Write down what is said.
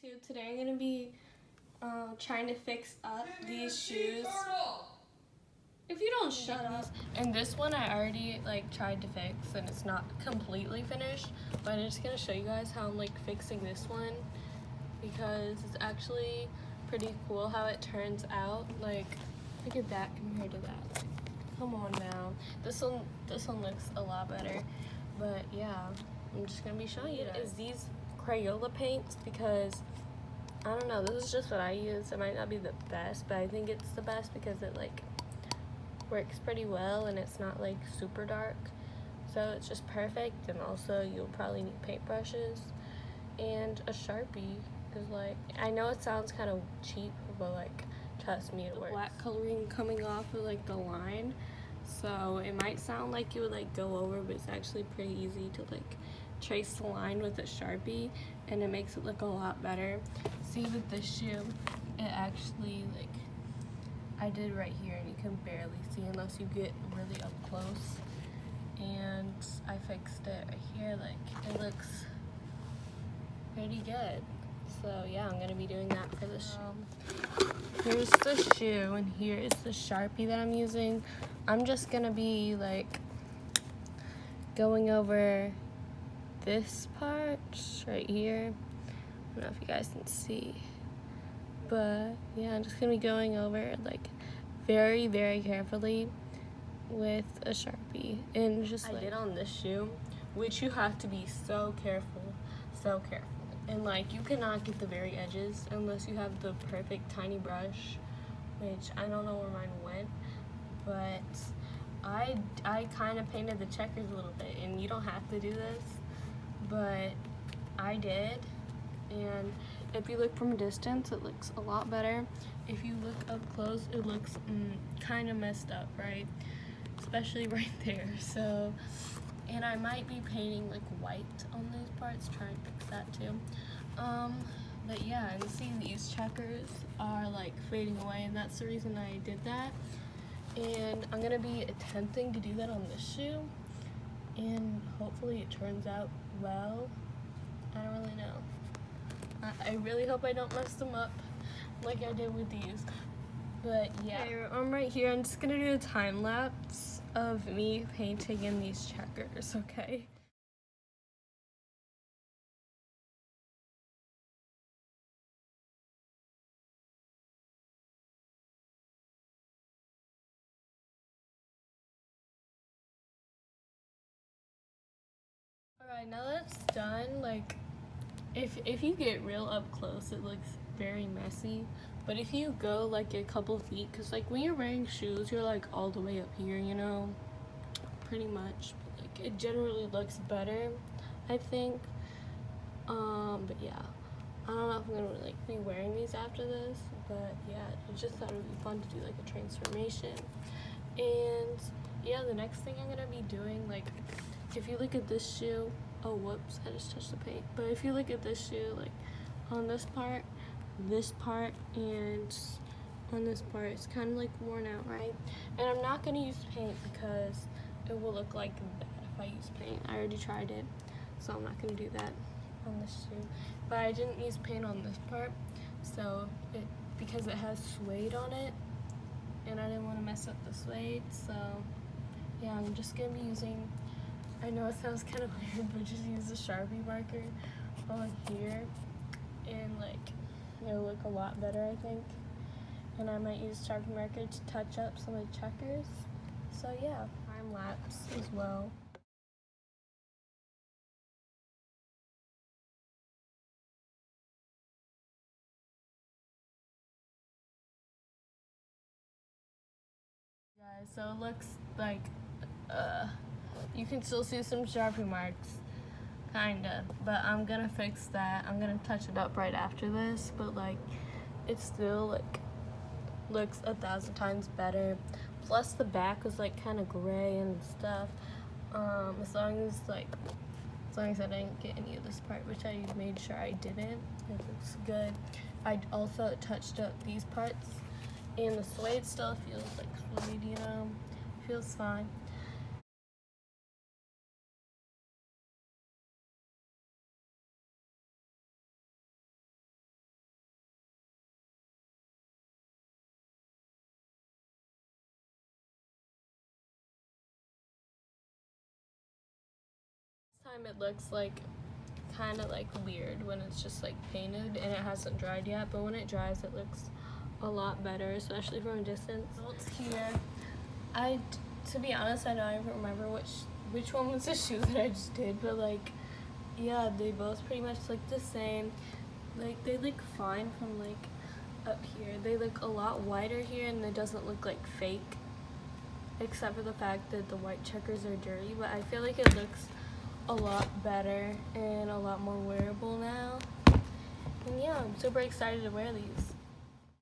YouTube. Today I'm gonna be trying to fix up these shoes. If you don't shut up. And this one I already tried to fix and it's not completely finished, but I'm just gonna show you guys how I'm fixing this one because it's actually pretty cool how it turns out. Look at that compared to that. Come on now. This one looks a lot better. But yeah, I'm just gonna be showing you guys. Is these Crayola paints because I don't know, this is just what I use. It might not be the best, but I think it's the best because it works pretty well and it's not super dark. So it's just perfect. And also you'll probably need paintbrushes and a Sharpie because I know it sounds kind of cheap, but trust me, it works. Black coloring coming off of the line. So it might sound like it would go over, but it's actually pretty easy to trace the line with a Sharpie and it makes it look a lot better. See, with this shoe, it actually I did right here and you can barely see unless you get really up close. And I fixed it right here, it looks pretty good. So yeah, I'm gonna be doing that for the shoe. Here's the shoe and here is the Sharpie that I'm using. I'm just gonna be going over this part right here. I don't know if you guys can see, but yeah, I'm just gonna be going over it very, very carefully with a Sharpie. And just I did on this shoe, which you have to be so careful. And you cannot get the very edges unless you have the perfect tiny brush, which I don't know where mine went, but I kind of painted the checkers a little bit, and you don't have to do this, but I did. And if you look from a distance, it looks a lot better. If you look up close, it looks kind of messed up, right? Especially right there. So, and I might be painting white on these parts, try and fix that too. But yeah, and see, these checkers are fading away, and that's the reason I did that. And I'm gonna be attempting to do that on this shoe, and hopefully it turns out well. I don't really know. I really hope I don't mess them up like I did with these. But yeah, okay, I'm right here. I'm just gonna do a time lapse of me painting in these checkers, okay? Alright, now that's done, if you get real up close, it looks very messy. But if you go a couple feet, because when you're wearing shoes, you're all the way up here, you know, pretty much. But, it generally looks better, I think. But yeah, I don't know if I'm gonna be wearing these after this, but yeah, I just thought it would be fun to do a transformation. And yeah, the next thing I'm gonna be doing, if you look at this shoe, oh whoops, I just touched the paint. But if you look at this shoe, on this part, and on this part, it's kind of worn out, right? And I'm not gonna use paint because it will look like that if I use paint. I already tried it, so I'm not gonna do that on this shoe. But I didn't use paint on this part, so because it has suede on it, and I didn't want to mess up the suede, so yeah, I'm just gonna be using, I know it sounds kind of weird, but just use the Sharpie marker on here, and it'll look a lot better, I think. And I might use Sharpie marker to touch up some of the checkers. So yeah, time lapse as well. Guys, so it looks you can still see some Sharpie marks, kinda, but I'm gonna fix that. I'm gonna touch it up right after this, but it still looks 1,000 times better. Plus the back was kind of gray and stuff. As long as I didn't get any of this part, which I made sure I didn't, it looks good. I also touched up these parts, and the suede still feels suede, you know, feels fine. time it looks like kind of like weird when it's just like painted and it hasn't dried yet, but when it dries it looks a lot better, especially from a distance. Results here. To be honest, I don't even remember which one was the shoe that I just did, but like, yeah, they both pretty much look the same. Like, they look fine from like up here. They look a lot whiter here and it doesn't look like fake, except for the fact that the white checkers are dirty, but I feel like it looks a lot better and a lot more wearable now. And yeah, I'm super excited to wear these.